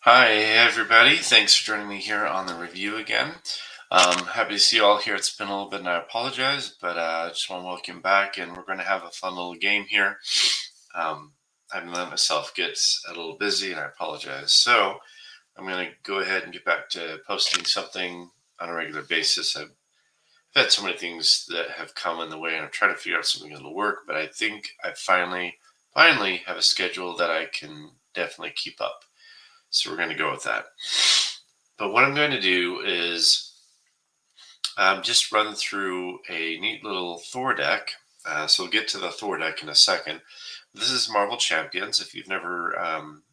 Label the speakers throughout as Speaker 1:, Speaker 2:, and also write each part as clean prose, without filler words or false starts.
Speaker 1: Hi, everybody. Thanks for joining me here on the review again. Happy to see you all here. It's been a little bit, and I apologize, but I just want to welcome back, and we're going to have a fun little game here. I've let myself get a little busy, and I apologize. So I'm going to go ahead and get back to posting something on a regular basis. I've had so many things that have come in the way, and I'm trying to figure out something that'll work. But I think I finally have a schedule that I can definitely keep up. So we're going to go with that. But what I'm going to do is just run through a neat little Thor deck. So we'll get to the Thor deck in a second. This is Marvel Champions. If you've never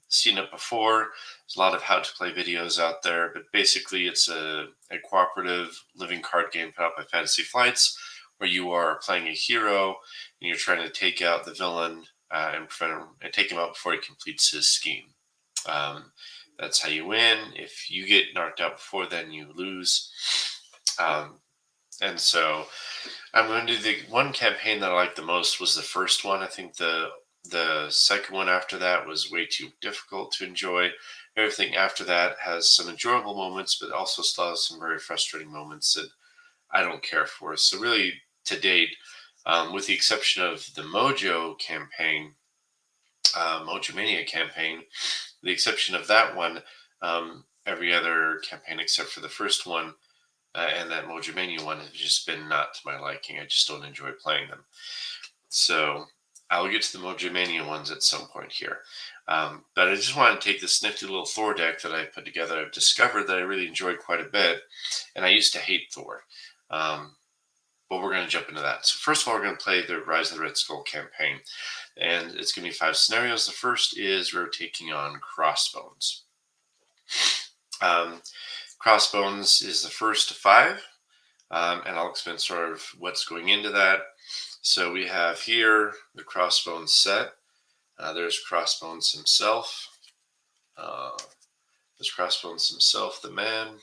Speaker 1: seen it before, there's a lot of how to play videos out there. But basically, it's a cooperative living card game put out by Fantasy Flights, where you are playing a hero and you're trying to take out the villain and take him out before he completes his scheme. That's how you win. If you get knocked out before then, you lose. And so I'm going to do the one campaign that I liked the most was the first one. I think the second one after that was way too difficult to enjoy. Everything after that has some enjoyable moments, but also still has some very frustrating moments that I don't care for. So really, to date, with the exception of the Mojo campaign, Mojo Mania campaign, the exception of that one, every other campaign except for the first one and that Mojo Mania one has just been not to my liking. I just don't enjoy playing them. So I'll get to the Mojo Mania ones at some point here. But I just want to take this nifty little Thor deck that I put together. I've discovered that I really enjoyed quite a bit, and I used to hate Thor. But we're going to jump into that. So first of all, we're going to play the Rise of the Red Skull campaign. And it's going to be 5 scenarios. The first is we're taking on Crossbones. Crossbones is the first of 5. And I'll explain sort of what's going into that. So we have here the Crossbones set. There's Crossbones himself. There's Crossbones himself, the man.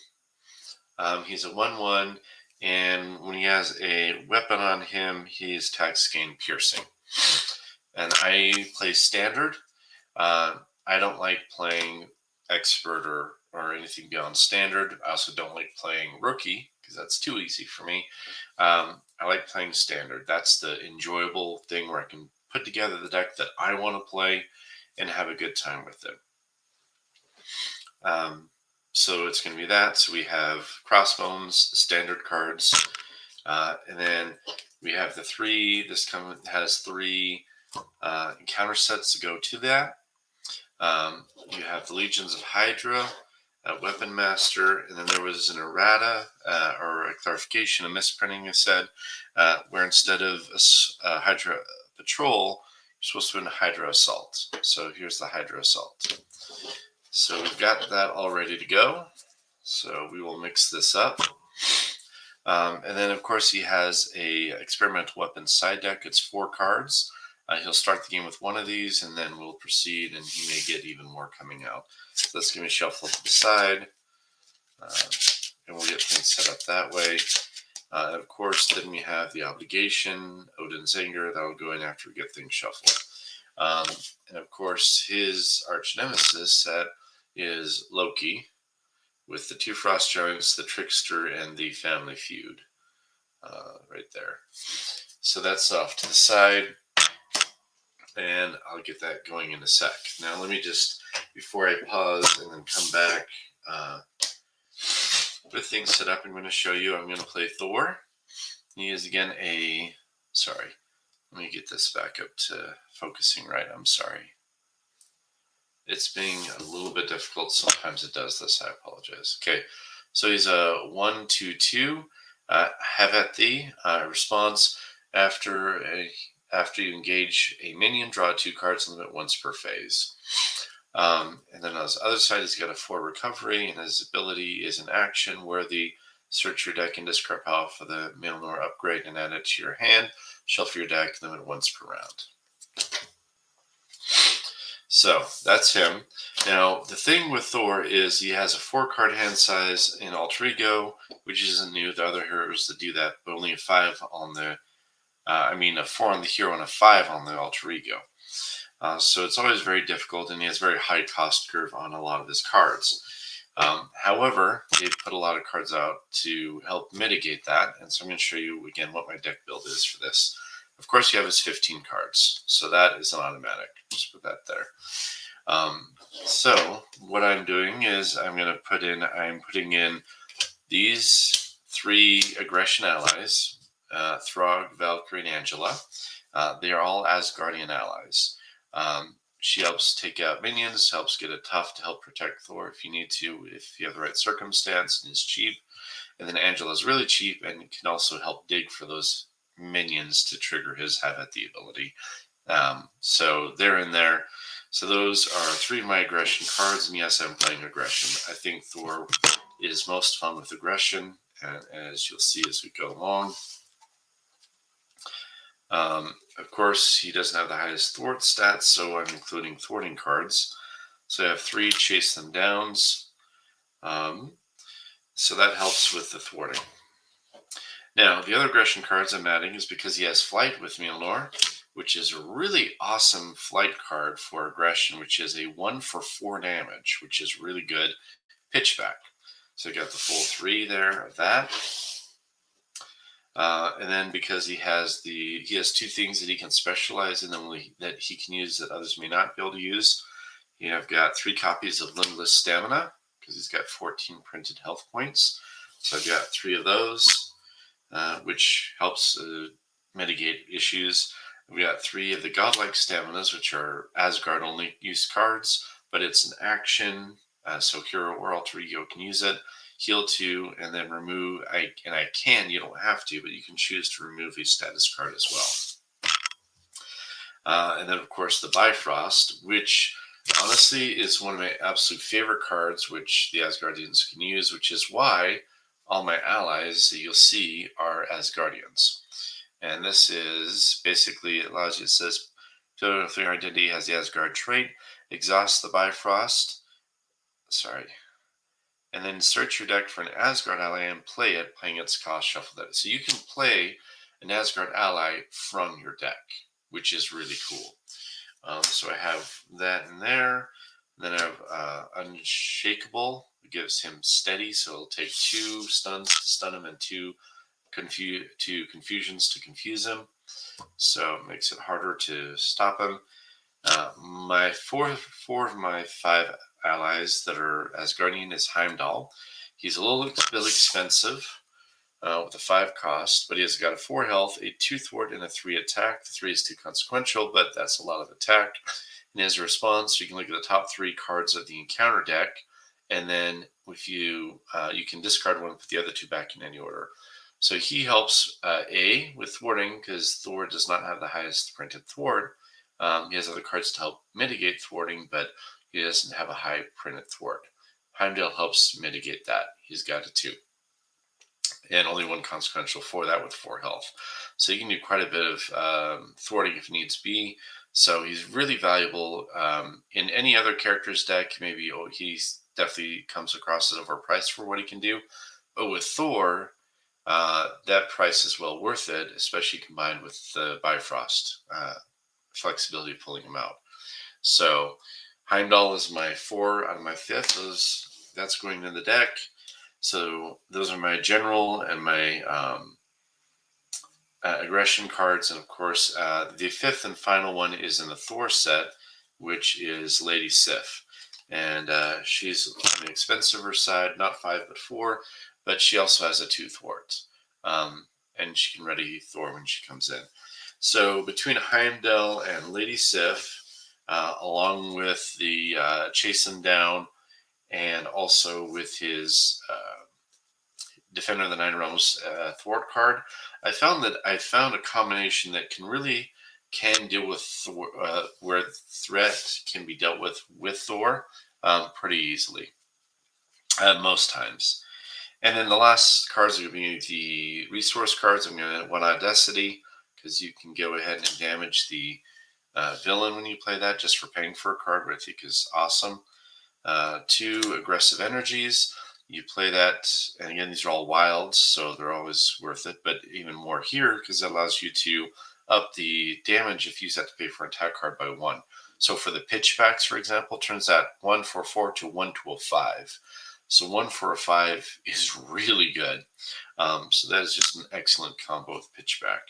Speaker 1: He's a 1/1. And when he has a weapon on him, he's attacks gain piercing. And I play standard. I don't like playing expert or anything beyond standard. I also don't like playing rookie because that's too easy for me. I like playing standard. That's the enjoyable thing where I can put together the deck that I want to play and have a good time with it. So it's going to be that. So we have Crossbones, the standard cards, and then we have the 3. This has 3 encounter sets to go to that. You have the Legions of Hydra, Weapon Master, and then there was an errata or a clarification, a misprinting, I said, where instead of a Hydra Patrol, you're supposed to win a Hydra Assault. So here's the Hydra Assault. So we've got that all ready to go. So we will mix this up. And then, of course, he has a experimental weapons side deck. It's 4 cards. He'll start the game with 1 of these, and then we'll proceed, and he may get even more coming out. So let's give me a shuffle to the side, and we'll get things set up that way. Of course, then we have the Obligation, Odin's Anger. That'll go in after we get things shuffled. And of course, his arch nemesis set is Loki, with the 2 Frost Giants, the Trickster, and the Family Feud right there. So that's off to the side, and I'll get that going in a sec. Now let me just, before I pause and then come back with things set up, I'm going to show you, I'm going to play Thor. He is again sorry, let me get this back up to focusing right. I'm sorry. It's being a little bit difficult. Sometimes it does this. I apologize. Okay, so he's a 1/2/2. Have at thee. Response after you engage a minion, draw 2 cards, limit once per phase. And then on his other side, he's got a 4 recovery, and his ability is an action worthy. Search your deck and discard power for the Milnor upgrade and add it to your hand. Shuffle your deck, limit once per round. So that's him. Now, the thing with Thor is he has a 4-card hand size in Alter Ego, which isn't new. The other heroes that do that, but only a 5 on the, a 4 on the hero and a 5 on the Alter Ego. So it's always very difficult, and he has very high cost curve on a lot of his cards. However, they put a lot of cards out to help mitigate that, and so I'm going to show you again what my deck build is for this. Of course, you have his 15 cards, so that is an automatic. Just put that there. So what I'm doing is I'm putting in these 3 aggression allies, Throg, Valkyrie, and Angela. They are all Asgardian allies. She helps take out minions, helps get it tough to help protect Thor if you need to, if you have the right circumstance, and is cheap. And then Angela's really cheap and can also help dig for those minions to trigger his have at the ability. So they're in there. So those are 3 of my aggression cards, and yes, I'm playing aggression. I think Thor is most fun with aggression, and as you'll see as we go along. Of course, he doesn't have the highest thwart stats, so I'm including thwarting cards. So I have 3 chase them downs. So that helps with the thwarting. Now, the other aggression cards I'm adding is because he has flight with Mjolnir, which is a really awesome flight card for aggression, which is a 1 for 4 damage, which is really good. Pitchback. So I got the full 3 there of that. And then because he has 2 things that he can specialize in that he can use that others may not be able to use. I've got 3 copies of Limitless Stamina because he's got 14 printed health points. So I've got 3 of those, which helps mitigate issues. We got 3 of the Godlike Staminas, which are Asgard only use cards, but it's an action, so hero or alter ego can use it. Heal 2, and then remove. You don't have to, but you can choose to remove a status card as well. And then, of course, the Bifrost, which honestly is one of my absolute favorite cards, which the Asgardians can use, which is why all my allies that you'll see are Asgardians. And this is basically, it allows you, it says, if your identity has the Asgard trait, exhaust the Bifrost. And then search your deck for an Asgard ally and play it, playing its cost, shuffle that. So you can play an Asgard ally from your deck, which is really cool. So I have that in there. Then I have Unshakable. It gives him steady, so it'll take 2 stuns to stun him and 2 confusions to confuse him. So it makes it harder to stop him. My four of my 5 allies that are Asgardian is Heimdall. He's a little bit expensive with a 5 cost, but he has got a 4 health, a 2 thwart, and a 3 attack. The 3 is too consequential, but that's a lot of attack. And as a response, you can look at the top 3 cards of the encounter deck, and then if you can discard one and put the other 2 back in any order. So he helps with thwarting because Thor does not have the highest printed thwart. He has other cards to help mitigate thwarting, but he doesn't have a high printed thwart. Heimdall helps mitigate that. He's got a 2. And only 1 consequential for that with 4 health. So you can do quite a bit of thwarting if needs be. So he's really valuable. In any other character's deck, maybe he definitely comes across as overpriced for what he can do. But with Thor, that price is well worth it, especially combined with the Bifrost flexibility of pulling him out. So Heimdall is my 4 out of my 5th. That's going in the deck. So those are my general and my aggression cards. And of course, the 5th and final one is in the Thor set, which is Lady Sif. And she's on the expensiver side, not 5 but 4, but she also has a 2 thwart. And she can ready Thor when she comes in. So between Heimdall and Lady Sif, along with the Chase Him Down, and also with his Defender of the Nine Realms thwart card, I found a combination that can deal with Thor, where threat can be dealt with Thor pretty easily most times. And then the last cards are going to be the resource cards. I'm going to 1 Audacity because you can go ahead and damage the villain when you play that just for paying for a card, which I think is awesome. 2 Aggressive Energies. You play that, and again, these are all wilds, so they're always worth it, but even more here because it allows you to up the damage if you have to pay for an attack card by 1. So for the pitchbacks, for example, turns out 144 to 125. So 145 is really good. So that is just an excellent combo with pitchback.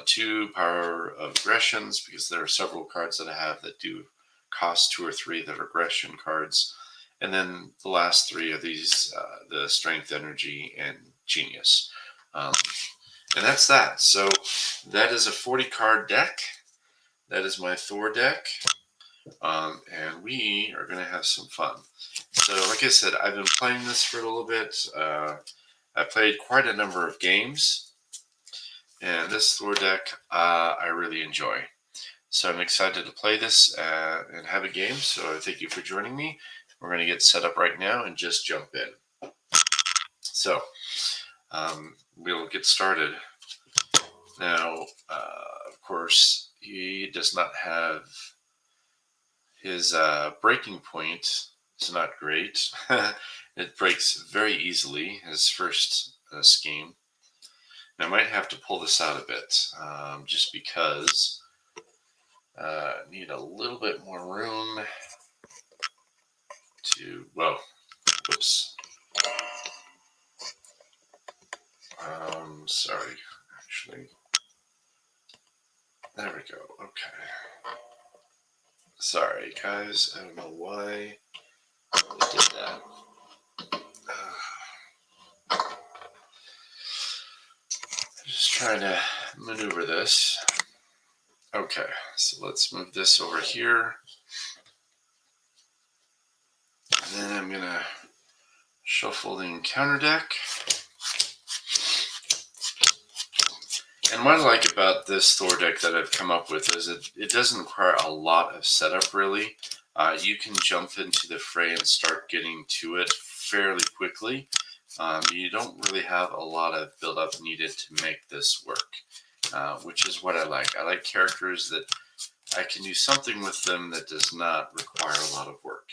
Speaker 1: 2 power of aggressions, because there are several cards that I have that do cost 2 or 3 that are aggression cards. And then the last 3 of these, the strength, energy, and genius. And that's that. So that is a 40 card deck. That is my Thor deck. And we are going to have some fun. So like I said, I've been playing this for a little bit. I played quite a number of games. And this Thor deck, I really enjoy. So I'm excited to play this and have a game. So thank you for joining me. We're going to get set up right now and just jump in. So we'll get started. Now, of course, he does not have his breaking point. Is not great. It breaks very easily, his first scheme. And I might have to pull this out a bit, just because I need a little bit more room to, well, whoops. Sorry, actually. There we go, okay. Sorry, guys, I don't know why I did that. Just trying to maneuver this. Okay, so let's move this over here. And then I'm gonna shuffle the encounter deck. And what I like about this Thor deck that I've come up with is it doesn't require a lot of setup, really. You can jump into the fray and start getting to it fairly quickly. You don't really have a lot of build-up needed to make this work, which is what I like. I like characters that I can do something with them that does not require a lot of work.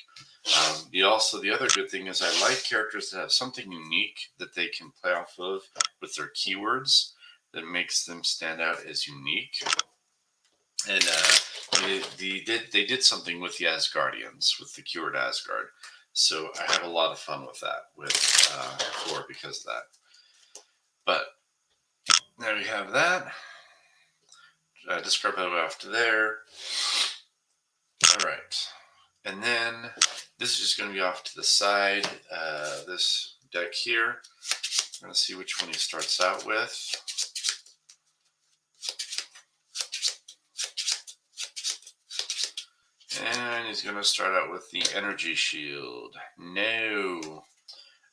Speaker 1: The other good thing is I like characters that have something unique that they can play off of with their keywords that makes them stand out as unique. And they did something with the Asgardians, with the keyword Asgard. So I have a lot of fun with that, with Thor, because of that. But now we have that. Discard that after there. All right. And then this is just going to be off to the side. This deck here. I'm going to see which one he starts out with. And he's going to start out with the energy shield. No.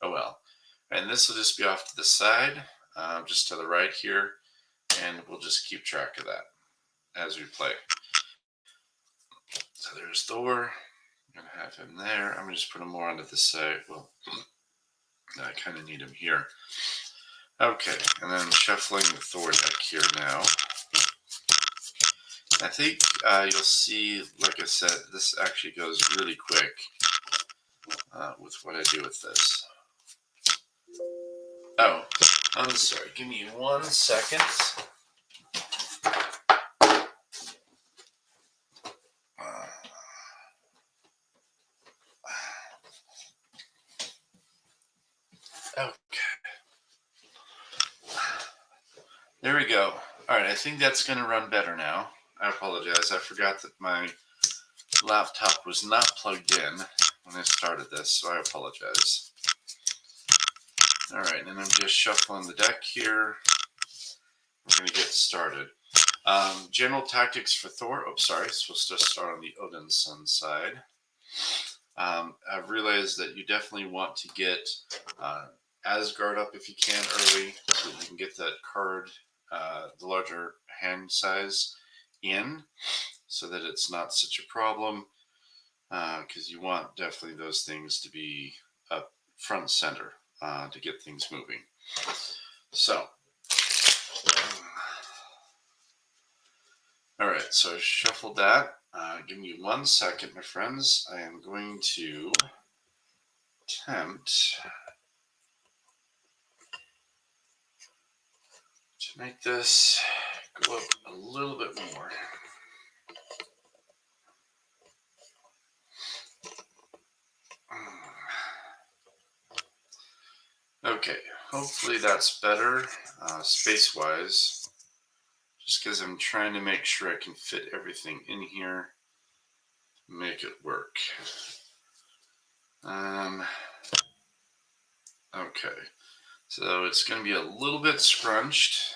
Speaker 1: Oh well. And this will just be off to the side, just to the right here. And we'll just keep track of that as we play. So there's Thor. I'm going to have him there. I'm going to just put him more onto the side. Well, I kind of need him here. Okay, and then I'm shuffling the Thor deck here now. I think you'll see, like I said, this actually goes really quick with what I do with this. Oh, I'm sorry. Give me 1 second. Okay. There we go. All right, I think that's going to run better now. I apologize. I forgot that my laptop was not plugged in when I started this, so I apologize. All right, and I'm just shuffling the deck here. We're going to get started. General tactics for Thor. Oh, sorry, supposed to start on the Odin Sun side. I've realized that you definitely want to get Asgard up if you can early, so that you can get that card, the larger hand size, in, so that it's not such a problem. Because you want definitely those things to be up front and center to get things moving. So, all right, so I shuffled that. Give me 1 second, my friends. I am going to attempt to make this go up a little bit more. Okay, hopefully that's better space-wise. Just because I'm trying to make sure I can fit everything in here, make it work. Okay, so it's going to be a little bit scrunched.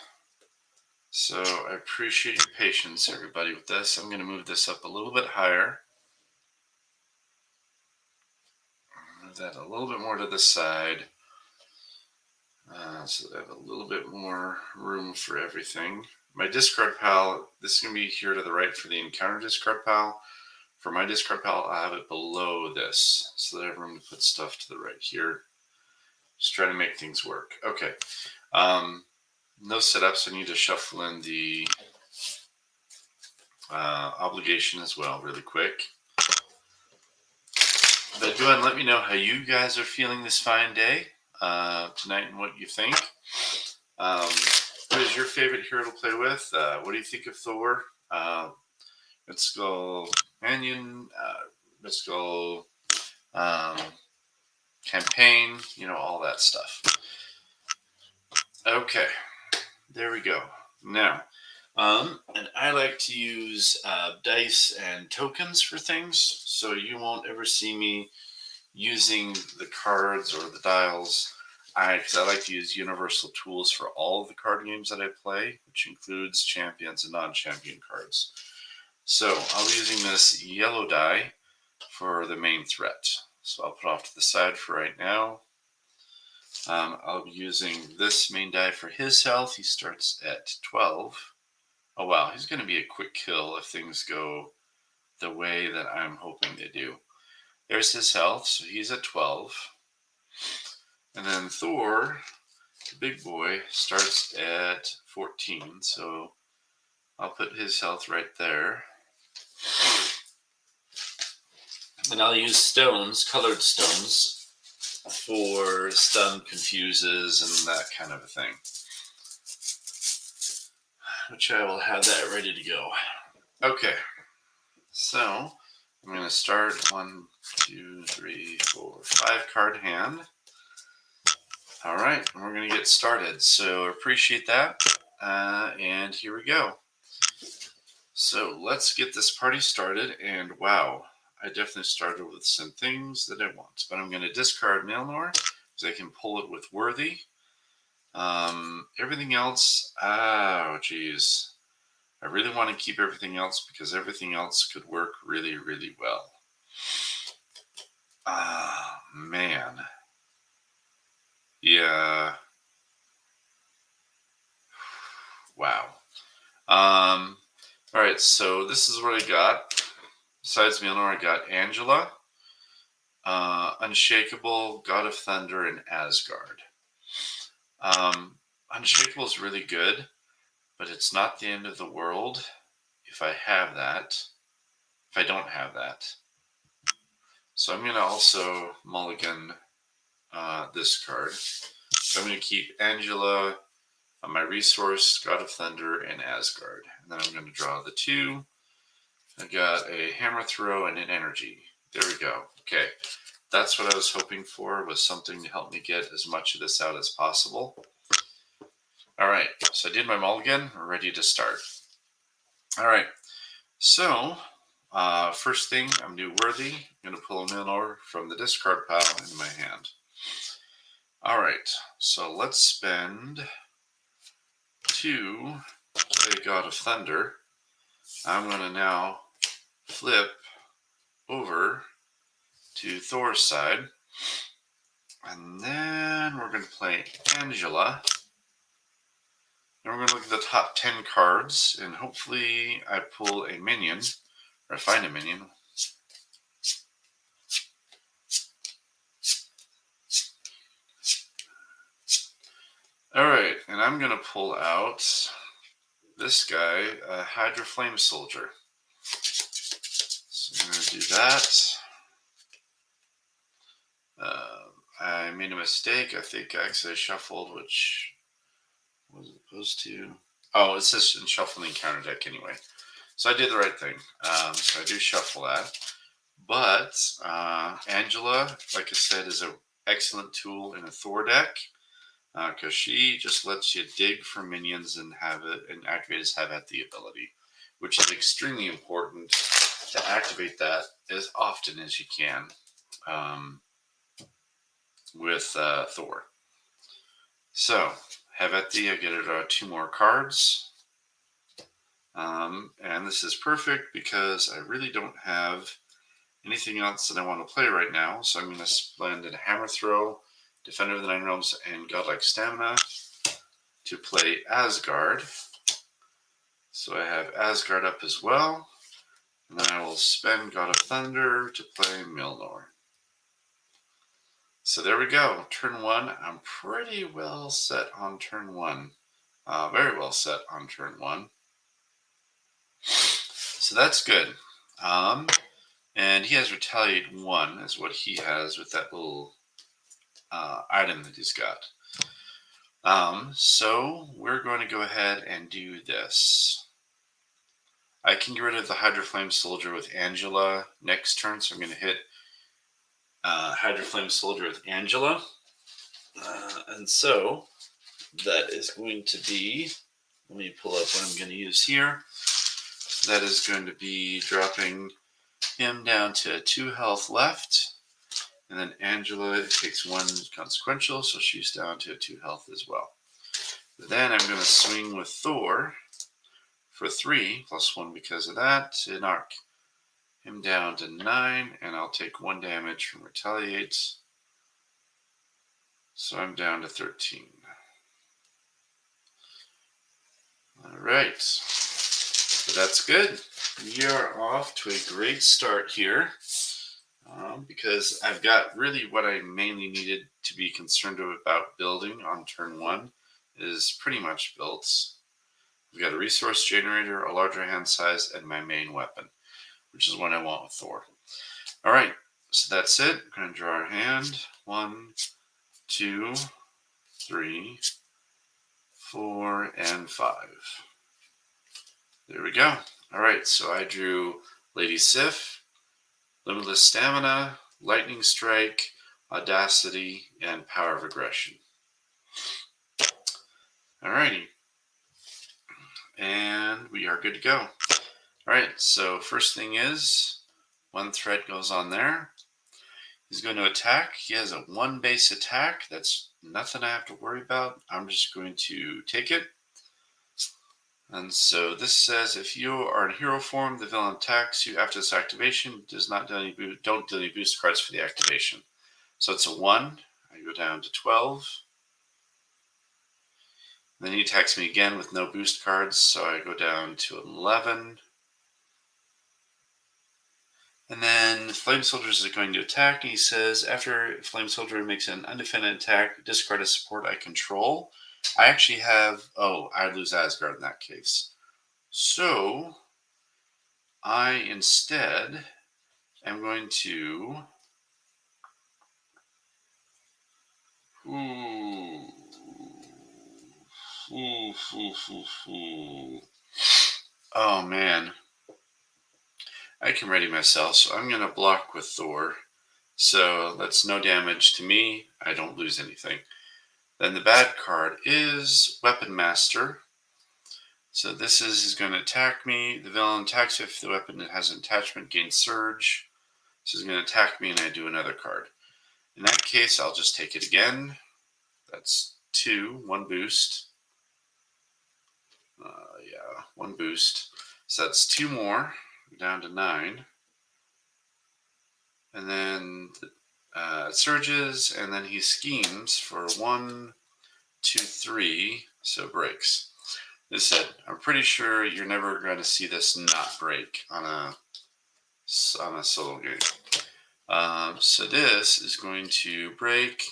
Speaker 1: So I appreciate your patience, everybody, with this. I'm going to move this up a little bit higher. Move that a little bit more to the side. So that I have a little bit more room for everything. My discard pile, this is going to be here to the right for the encounter discard pile. For my discard pile, I have it below this, so that I have room to put stuff to the right here. Just trying to make things work. Okay. No setups. I need to shuffle in the obligation as well really quick. But go ahead and let me know how you guys are feeling this fine day tonight and what you think. What is your favorite hero to play with? What do you think of Thor? Let's go Companion. Let's go Campaign. You know, all that stuff. Okay, there we go. Now, and I like to use dice and tokens for things, so you won't ever see me using the cards or the dials. Because I like to use universal tools for all of the card games that I play, which includes champions and non-champion cards. So I'll be using this yellow die for the main threat. So I'll put off to the side for right now. I'll be using this main die for his health. He starts at 12. Oh wow, he's going to be a quick kill if things go the way that I'm hoping they do. There's his health, so he's at 12. And then Thor, the big boy, starts at 14. So I'll put his health right there. And I'll use stones, colored stones, for stun, confuses, and that kind of a thing. Which I will have that ready to go. Okay, so I'm going to start 1, 2, 3, 4, 5 card hand. All right, we're going to get started. So appreciate that. And here we go. So let's get this party started. And wow, I definitely started with some things that I want. But I'm going to discard Milnor because I can pull it with Worthy. Everything else, oh geez. I really want to keep everything else because everything else could work really, really well. Ah, man. Yeah. Wow. All right, so this is what I got. Besides Mjolnir, I got Angela, Unshakable, God of Thunder, and Asgard. Unshakable is really good, but it's not the end of the world if I have that. If I don't have that. So I'm going to also mulligan this card. So I'm going to keep Angela, my resource, God of Thunder, and Asgard. And then I'm going to draw the 2. I got a hammer throw and an energy. There we go. Okay. That's what I was hoping for, was something to help me get as much of this out as possible. All right. So I did my mulligan. We're ready to start. All right. So first thing, I'm going to do Worthy. I'm going to pull a Milnor from the discard pile into my hand. All right. So let's spend 2 to play God of Thunder. I'm going to now flip over to Thor's side. And then we're going to play Angela. And we're going to look at the top 10 cards. And hopefully I pull a minion. Or I find a minion. Alright, and I'm going to pull out this guy, a Hydra Flame Soldier. So I'm going to do that. I made a mistake. I think I actually shuffled, which was it supposed to? Oh, it says in shuffling counter deck anyway. So I did the right thing. So I do shuffle that. But Angela, like I said, is an excellent tool in a Thor deck. because she just lets you dig for minions and have it, and activators have at the ability, which is extremely important to activate that as often as you can with Thor. So, have at the, I get it 2 more cards. And this is perfect because I really don't have anything else that I want to play right now. So I'm going to blend in Hammer Throw, Defender of the Nine Realms, and Godlike Stamina to play Asgard. So I have Asgard up as well. And then I will spend God of Thunder to play Milnor. So there we go. Turn 1. I'm pretty well set on turn 1. Very well set on turn 1. So that's good. And he has Retaliate 1 is what he has with that little item that he's got. So we're going to go ahead and do this. I can get rid of the Hydro Flame Soldier with Angela next turn, so I'm going to hit Hydro Flame Soldier with Angela. And so that is going to be, let me pull up what I'm going to use here. That is going to be dropping him down to 2 health left. And then Angela takes 1 consequential, so she's down to 2 health as well. But then I'm going to swing with Thor for 3, plus 1 because of that, to knock him down to 9, and I'll take 1 damage from Retaliate. So I'm down to 13. Alright, so that's good. We are off to a great start here. Because I've got really what I mainly needed to be concerned about building on turn 1 is pretty much built. We've got a resource generator, a larger hand size, and my main weapon, which is what I want with Thor. All right, so that's it. We're going to draw our hand. 1, 2, 3, 4, and 5. There we go. All right, so I drew Lady Sif, Limitless Stamina, Lightning Strike, Audacity, and Power of Aggression. Alrighty. And we are good to go. Alright, so first thing is, 1 threat goes on there. He's going to attack. He has a 1 base attack. That's nothing I have to worry about. I'm just going to take it. And so this says, if you are in hero form, the villain attacks you after this activation. Does not deal any don't deal any boost cards for the activation. So it's a 1. I go down to 12. Then he attacks me again with no boost cards, so I go down to 11. And then Flame Soldiers is going to attack, and he says, after Flame Soldier makes an undefended attack, discard a support I control. I actually have, I lose Asgard in that case. So I instead am going to, oh man, I can ready myself, so I'm going to block with Thor. So that's no damage to me. I don't lose anything. Then the bad card is Weapon Master. So this is he's going to attack me. The villain attacks if the weapon has an attachment, gains surge. So he's going to attack me and I do another card. In that case, I'll just take it again. That's 2, 1 boost. 1 boost. So that's 2 more, down to 9. And then it surges, and then he schemes for 1, 2, 3, so breaks. This said, I'm pretty sure you're never going to see this not break on a solo game. So this is going to break.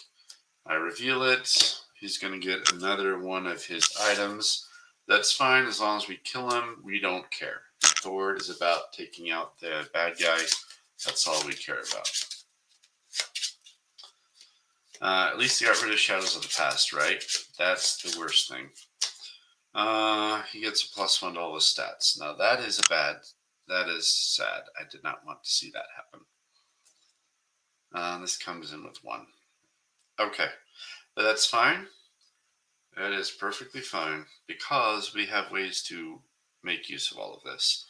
Speaker 1: I reveal it. He's going to get another one of his items. That's fine as long as we kill him. We don't care. Thor is about taking out the bad guy. That's all we care about. At least he got rid of Shadows of the Past, right? That's the worst thing. He gets a +1 to all his stats. Now that is that is sad. I did not want to see that happen. This comes in with 1. Okay, but that's fine. That is perfectly fine because we have ways to make use of all of this.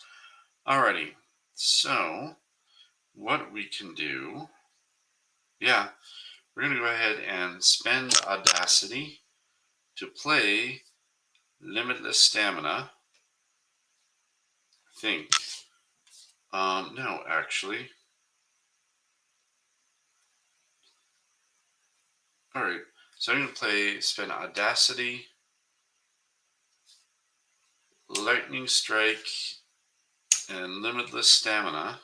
Speaker 1: Alrighty, so what we can do, yeah, we're going to go ahead and spend Audacity to play Limitless Stamina. I think. No, actually. Alright, so I'm going to spend Audacity, Lightning Strike, and Limitless Stamina.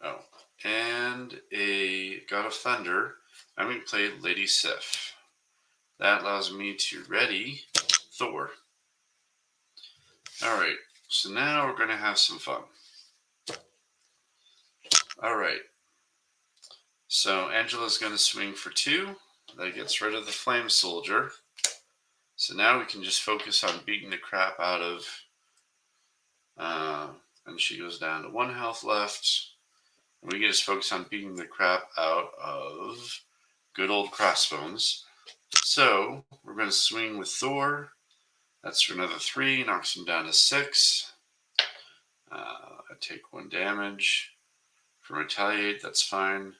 Speaker 1: Oh, and a God of Thunder. I'm going to play Lady Sif. That allows me to ready Thor. Alright, so now we're going to have some fun. Alright, so Angela's going to swing for 2. That gets rid of the Flame Soldier. So now we can just focus on beating the crap out of... and she goes down to 1 health left. And we can just focus on beating the crap out of good old Crossbones. So we're going to swing with Thor. That's for another 3, knocks him down to 6. I take 1 damage. From Retaliate, that's fine.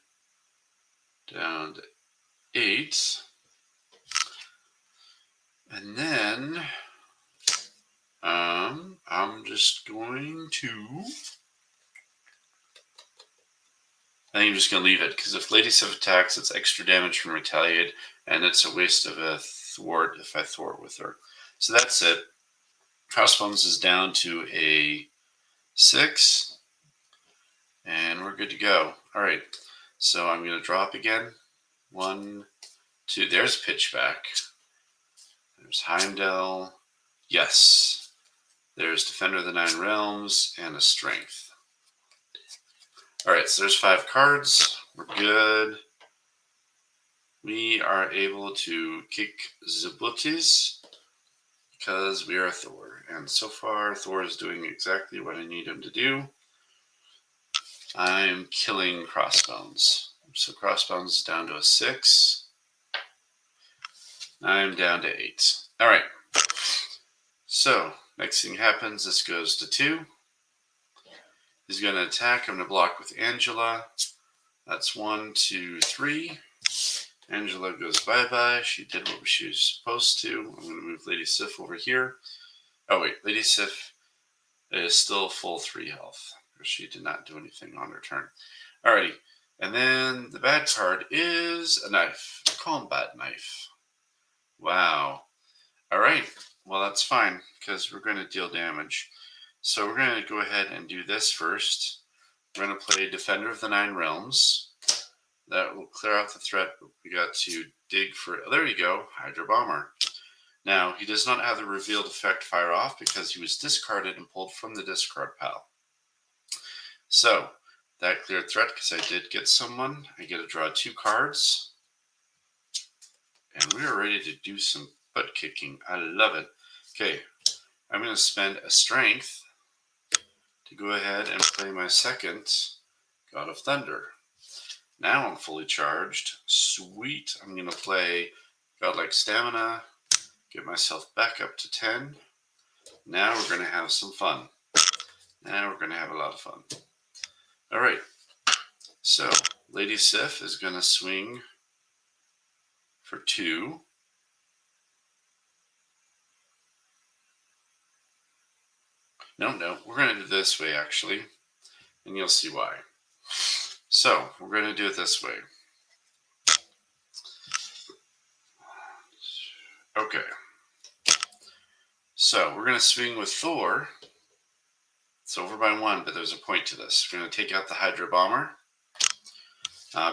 Speaker 1: Down to 8. And then I'm just going to... I think I'm just going to leave it, because if Lady Sif attacks, it's extra damage from Retaliate, and it's a waste of a thwart if I thwart with her. So that's it. Crossbones is down to a 6, and we're good to go. Alright, so I'm going to drop again. 1, 2, there's Pitchback. There's Heimdall. Yes. There's Defender of the Nine Realms and a Strength. Alright, so there's 5 cards. We're good. We are able to kick the booties because we are Thor. And so far, Thor is doing exactly what I need him to do. I'm killing Crossbones. So Crossbones is down to a 6. I'm down to 8. Alright. So, next thing happens, this goes to 2. He's going to attack. I'm going to block with Angela. That's 1, 2, 3. Angela goes bye-bye. She did what she was supposed to. I'm going to move Lady Sif over here. Oh, wait. Lady Sif is still full 3 health. She did not do anything on her turn. Alrighty. And then the bad card is a knife. A combat knife. Wow. Alright. Well, that's fine, because we're going to deal damage. So we're going to go ahead and do this first. We're going to play Defender of the Nine Realms. That will clear out the threat. We got to dig for... Oh, there you go. Hydra Bomber. Now, he does not have the revealed effect fire off because he was discarded and pulled from the discard pile. So, that cleared threat because I did get someone. I get to draw 2 cards. And we are ready to do some butt kicking. I love it. Okay, I'm going to spend a Strength to go ahead and play my second God of Thunder. Now I'm fully charged. Sweet. I'm going to play Godlike Stamina, get myself back up to 10. Now we're going to have some fun. Now we're going to have a lot of fun. Alright, so Lady Sif is going to swing for 2. No, we're going to do it this way actually, and you'll see why. So, we're going to do it this way. Okay. So, we're going to swing with Thor. It's over by 1, but there's a point to this. We're going to take out the Hydra Bomber.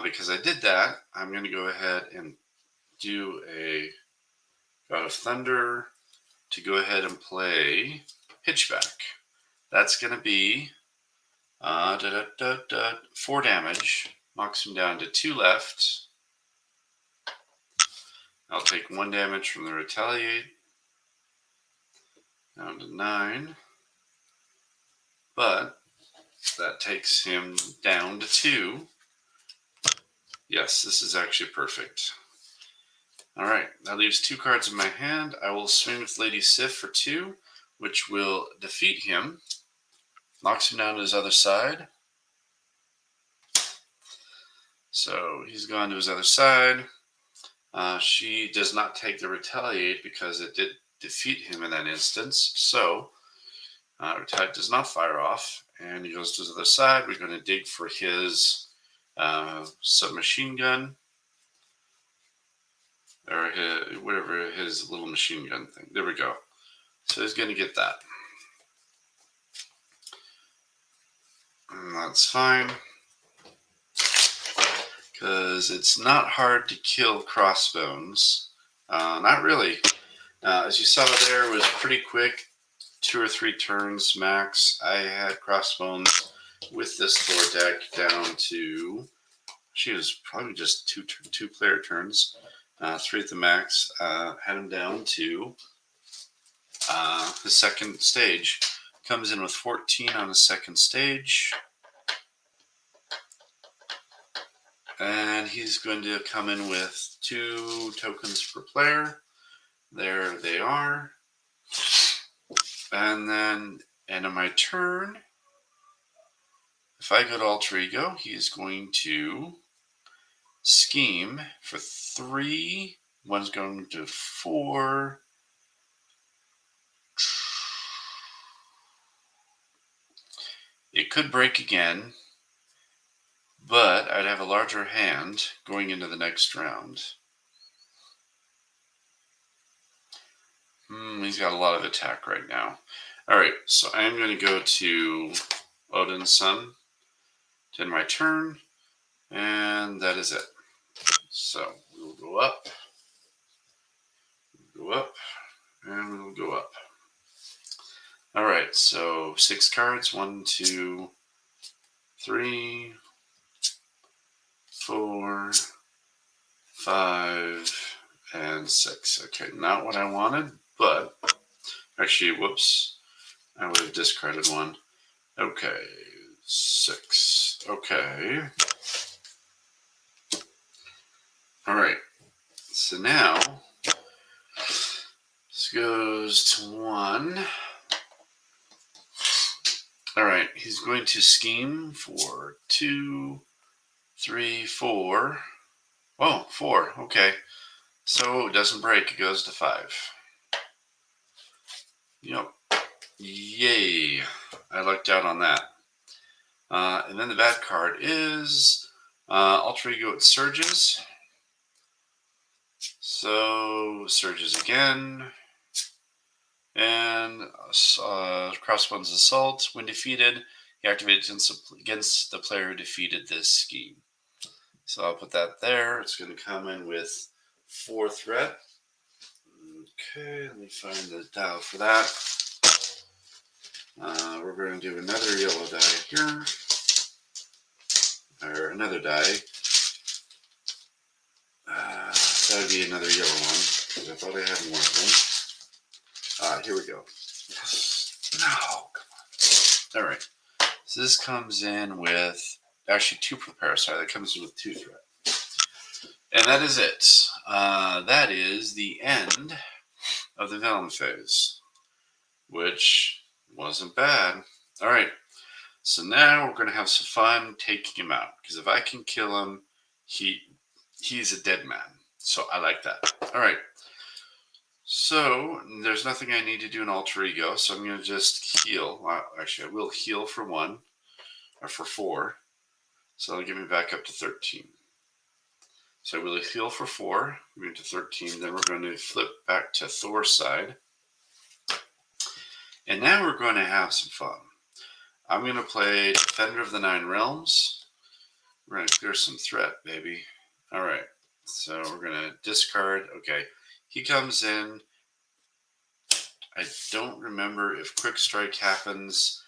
Speaker 1: Because I did that, I'm going to go ahead and do a God of Thunder to go ahead and play Pitchback. That's going to be 4 damage. Knocks him down to 2 left. I'll take 1 damage from the Retaliate. Down to 9. But that takes him down to 2. Yes, this is actually perfect. All right, that leaves 2 cards in my hand. I will swing with Lady Sif for 2, which will defeat him. Knocks him down to his other side. So he's gone to his other side. She does not take the retaliate because it did defeat him in that instance. So retaliate does not fire off, and he goes to his other side. We're going to dig for his submachine gun, or his little machine gun thing. There we go. So he's going to get that. And that's fine, because it's not hard to kill crossbones. Not really. As you saw there, it was pretty quick, 2 or 3 turns max. I had crossbones with this Thor deck down to, she was probably just two player turns, 3 at the max. Had him down to the second stage. Comes in with 14 on the second stage. And he's going to come in with 2 tokens per player. There they are. And then, end of my turn, if I go to Alter Ego, he's going to scheme for 3. One's going to 4. It could break again, but I'd have a larger hand going into the next round. He's got a lot of attack right now. All right, so I'm going to go to Odin's Son to end my turn, and that is it. So we'll go up, and we'll go up. All right, so 6 cards. 1, 2, 3, 4, 5, and 6. Okay, not what I wanted, but actually, whoops, I would have discarded 1. Okay, 6. Okay. All right, so now this goes to 1. All right, he's going to scheme for 2, 3, 4. Oh, 4. Okay. So it doesn't break. It goes to 5. Yep. Yay. I lucked out on that. And then the bad card is Alter Ego. It surges. So surges again. And Crossbones Assault. When defeated, he activates against the player who defeated this scheme. So I'll put that there. It's going to come in with 4 threat. Okay, let me find the dial for that. We're going to do another yellow die here. Or another die. That would be another yellow one, because I thought I had one of them. Here we go. No, come on. All right. So this comes in with, actually 2 prepare. Sorry, that comes in with 2 threat. And that is it. That is the end of the villain phase, which wasn't bad. All right. So now we're going to have some fun taking him out, because if I can kill him, he's a dead man. So I like that. All right. So there's nothing I need to do in Alter Ego, so I'm going to just heal. Actually, I will heal for 1, or for 4. So that'll get me back up to 13. So I will heal for 4, move to 13. Then we're going to flip back to Thor's side. And now we're going to have some fun. I'm going to play Defender of the Nine Realms. We're going to clear some threat, baby. All right. So we're going to discard. Okay. He comes in. I don't remember if Quick Strike happens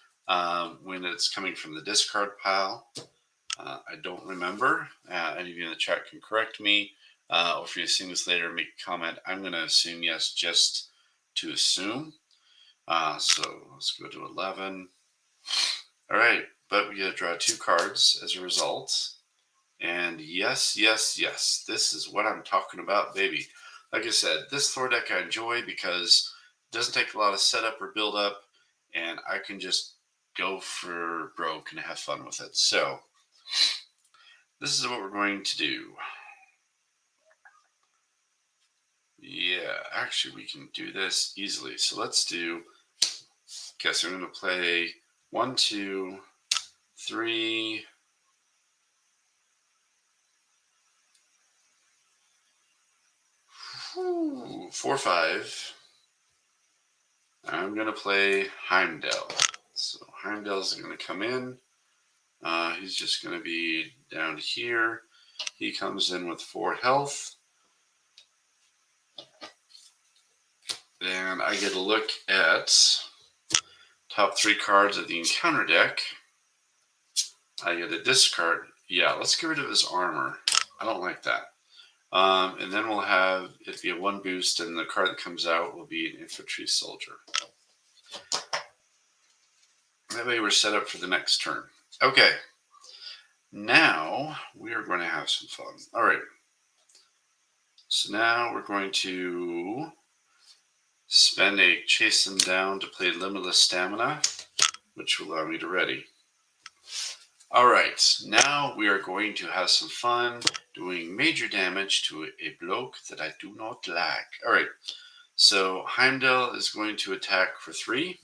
Speaker 1: when it's coming from the discard pile. I don't remember. Any of you in the chat can correct me. Or if you're seeing this later, make a comment. I'm going to assume yes, just to assume. So let's go to 11. All right, but we got to draw 2 cards as a result. And yes, yes, yes, this is what I'm talking about, baby. like I said, this Thor deck I enjoy because it doesn't take a lot of setup or build up, and I can just go for broke and have fun with it. So this is what we're going to do. Yeah, actually we can do this easily. So let's do, okay, so I'm going to play 1, 2, 3, 4, 5. I'm going to play Heimdall. So Heimdall's going to come in. He's just going to be down here. He comes in with 4 health. And I get a look at top 3 cards of the encounter deck. I get a discard. Yeah, let's get rid of his armor. I don't like that. And then we'll have it be a 1 boost, and the card that comes out will be an infantry soldier. That way we're set up for the next turn. Okay. Now we are going to have some fun. All right. So now we're going to spend a chase them down to play limitless stamina, which will allow me to ready. All right, now we are going to have some fun doing major damage to a bloke that I do not like. All right, so Heimdall is going to attack for 3.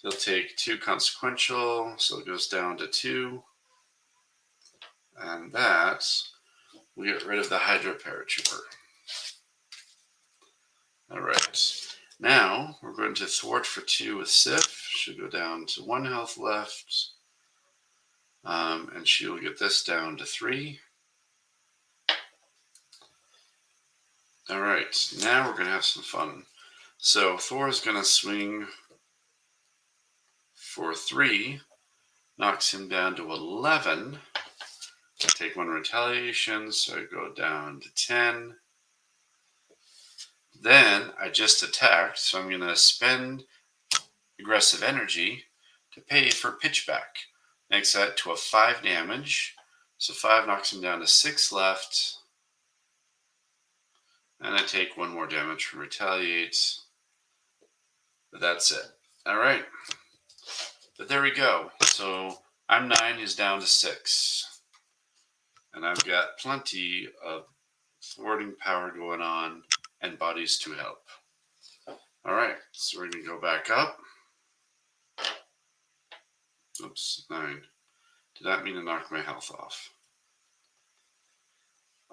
Speaker 1: He'll take 2 consequential, so it goes down to 2. And that will get rid of the Hydra Paratrooper. All right, now we're going to thwart for 2 with Sif. She'll go down to 1 health left. And she'll get this down to 3. All right, now we're going to have some fun. So Thor is going to swing for 3, knocks him down to 11. I take 1 retaliation, so I go down to 10. Then I just attacked, so I'm going to spend aggressive energy to pay for pitchback. Makes that to a 5 damage. So 5 knocks him down to 6 left. And I take 1 more damage from retaliate. But that's it. All right. But there we go. So I'm 9, he's down to 6. And I've got plenty of thwarting power going on and bodies to help. All right. So we're going to go back up. Oops, 9. Did that mean to knock my health off?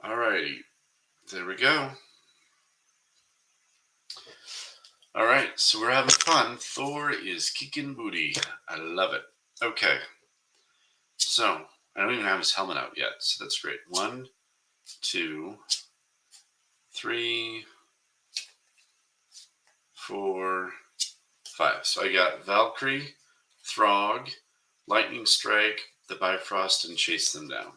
Speaker 1: All righty. There we go. All right, so we're having fun. Thor is kicking booty. I love it. Okay, so I don't even have his helmet out yet, so that's great. 1, 2, 3, 4, 5. So I got Valkyrie, Throg, Lightning Strike, the Bifrost, and Chase them down.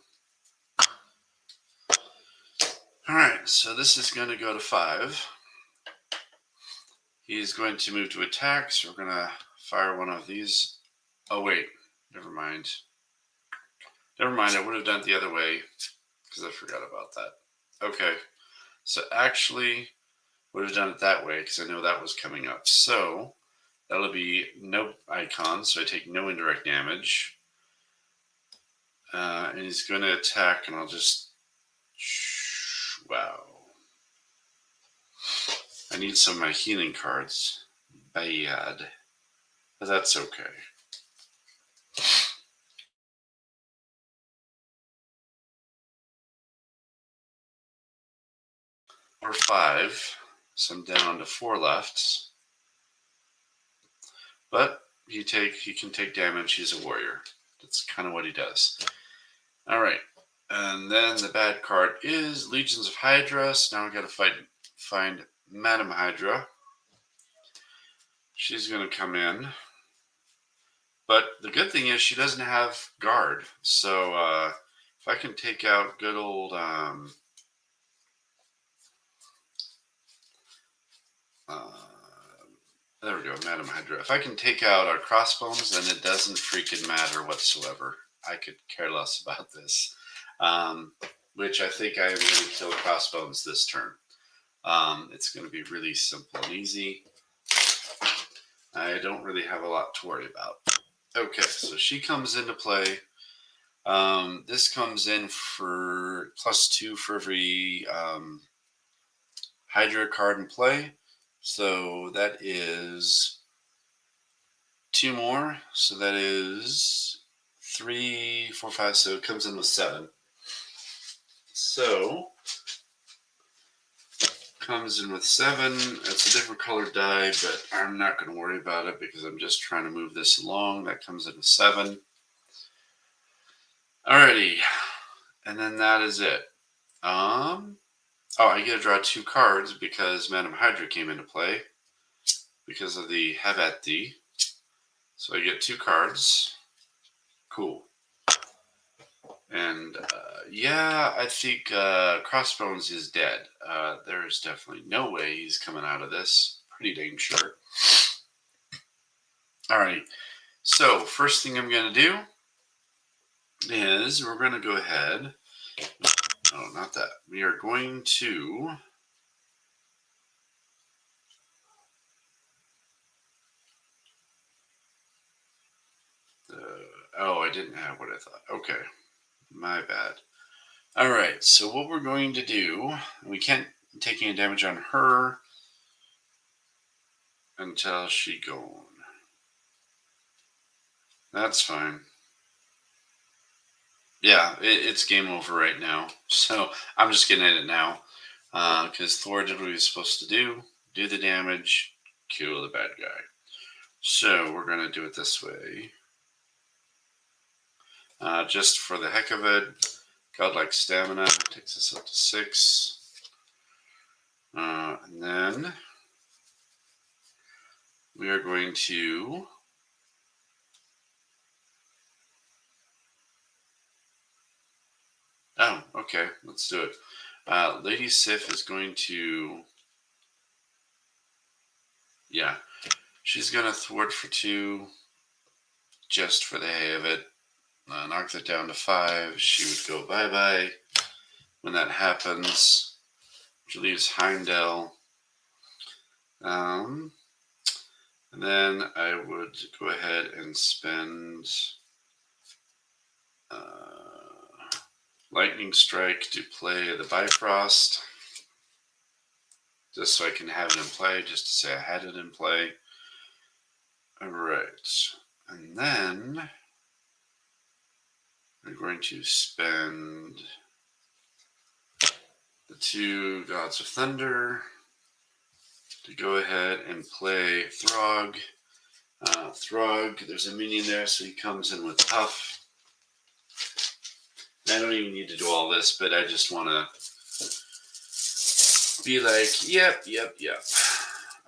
Speaker 1: All right, so this is going to go to 5. He's going to move to attack, so we're going to fire one of these. Oh, wait. Never mind. Never mind. I would have done it the other way because I forgot about that. Okay. So actually, would have done it that way because I know that was coming up. So that'll be no icon, so I take no indirect damage. And he's going to attack, and I'll just... Wow. I need some of my healing cards. Bad. But that's okay. Or 5. So I'm down to 4 left. But he can take damage. He's a warrior. That's kind of what he does. All right. And then the bad card is Legions of Hydra. So now we got to find Madam Hydra. She's going to come in. But the good thing is she doesn't have guard. So if I can take out good old... there we go, Madam Hydra. If I can take out our crossbones, then it doesn't freaking matter whatsoever. I could care less about this. which I think I am going to kill Crossbones this turn. It's going to be really simple and easy. I don't really have a lot to worry about. Okay, so she comes into play. This comes in for +2 for every Hydra card in play. So that is 2 more. So that is 3, 4, 5. So it comes in with 7. So comes in with 7. It's a different colored die, but I'm not going to worry about it because I'm just trying to move this along. That comes in with 7. Alrighty, and then that is it. Oh, I get to draw 2 cards because Madam Hydra came into play because of the have at thee. So I get 2 cards. Cool. And yeah, I think Crossbones is dead. There's definitely no way he's coming out of this. Pretty dang sure. Alright, so first thing I'm going to do is we're going to go ahead. Oh, not that. We are going to oh, I didn't have what I thought. Okay, my bad. All right, so what we're going to do, we can't take any damage on her until she gone. That's fine. Yeah, it's game over right now. So I'm just getting at it now because Thor did what he was supposed to do the damage, kill the bad guy. So we're going to do it this way. Just for the heck of it, godlike stamina takes us up to 6. And then we are going to oh, okay, let's do it. Lady Sif is going to, yeah, she's going to thwart for 2 just for the hay of it. Knock that down to 5. She would go bye-bye. When that happens, she leaves Heimdall. And then I would go ahead and spend Lightning Strike to play the Bifrost. Just so I can have it in play, just to say I had it in play. Alright. And then we're going to spend the 2 Gods of Thunder to go ahead and play Throg. Throg, there's a minion there, so he comes in with Puff. I don't even need to do all this, but I just want to be like, yep.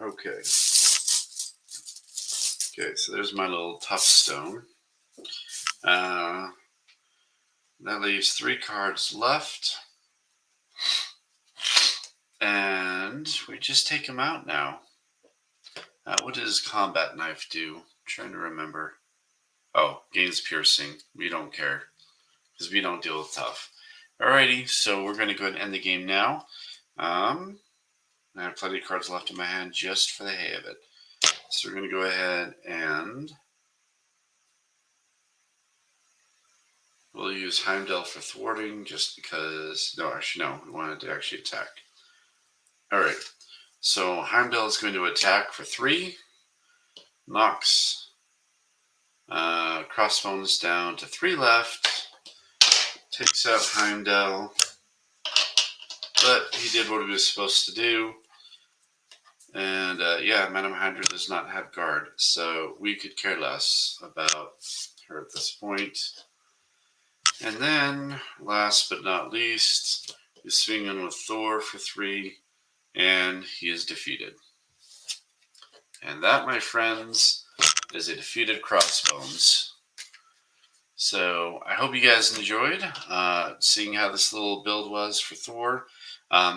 Speaker 1: Okay. Okay, so there's my little Tough Stone. That leaves 3 cards left. And we just take him out now. What does Combat Knife do? I'm trying to remember. Oh, gains piercing. We don't care because we don't deal with tough. Alrighty, so we're going to go ahead and end the game now. I have plenty of cards left in my hand just for the hay of it. So we're going to go ahead and we'll use Heimdall for thwarting just because, no, actually no, we wanted to actually attack. Alright, so Heimdall is going to attack for 3, knocks Crossbones down to 3 left, takes out Heimdall, but he did what he was supposed to do. And yeah, Madame Hydra does not have guard, so we could care less about her at this point. And then, last but not least, is swinging with Thor for 3, and he is defeated. And that, my friends, is a defeated Crossbones. So I hope you guys enjoyed seeing how this little build was for Thor.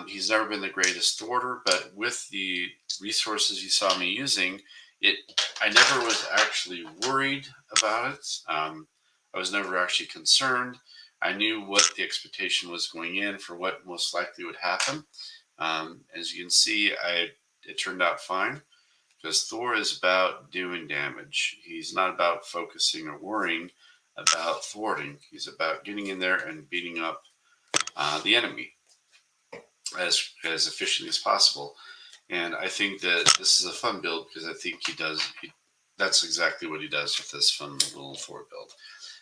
Speaker 1: He's never been the greatest thwarter, but with the resources you saw me using, I never was actually worried about it. I was never actually concerned. I knew what the expectation was going in for what most likely would happen. As you can see, it turned out fine because Thor is about doing damage. He's not about focusing or worrying about thwarting. He's about getting in there and beating up the enemy as efficiently as possible. And I think that this is a fun build because I think that's exactly what he does with this fun little Thor build.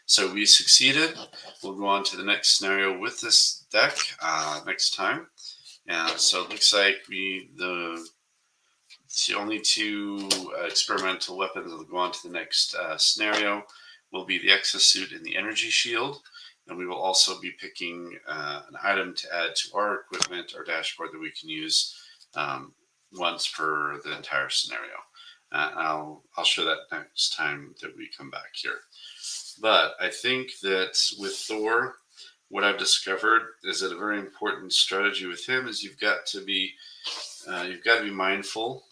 Speaker 1: So we succeeded. We'll go on to the next scenario with this deck next time. So it looks like the only two experimental weapons that will go on to the next scenario will be the Exosuit and the Energy Shield. And we will also be picking an item to add to our equipment, our dashboard, that we can use once per the entire scenario. I'll show that next time that we come back here. But I think that with Thor, what I've discovered is that a very important strategy with him is you've got to be mindful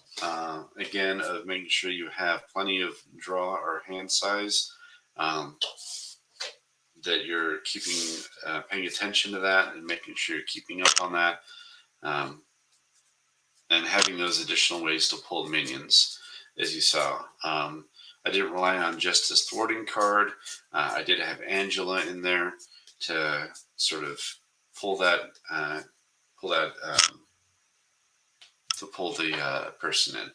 Speaker 1: again of making sure you have plenty of draw or hand size. That you're paying attention to that and making sure you're keeping up on that, and having those additional ways to pull minions, as you saw. I didn't rely on just his thwarting card. I did have Angela in there to sort of pull the person in.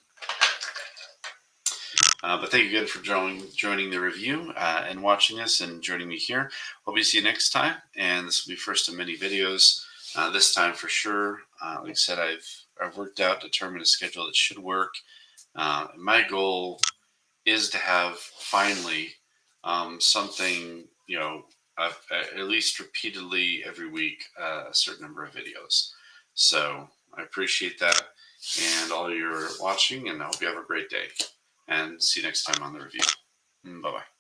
Speaker 1: But thank you again for joining the review and watching us and joining me here. Hope to see you next time. And this will be first of many videos. This time for sure. Like I said, I've worked out, determined a schedule that should work. My goal is to have finally something, at least repeatedly every week, a certain number of videos. So I appreciate that and all your watching, and I hope you have a great day. And see you next time on the review. Bye-bye.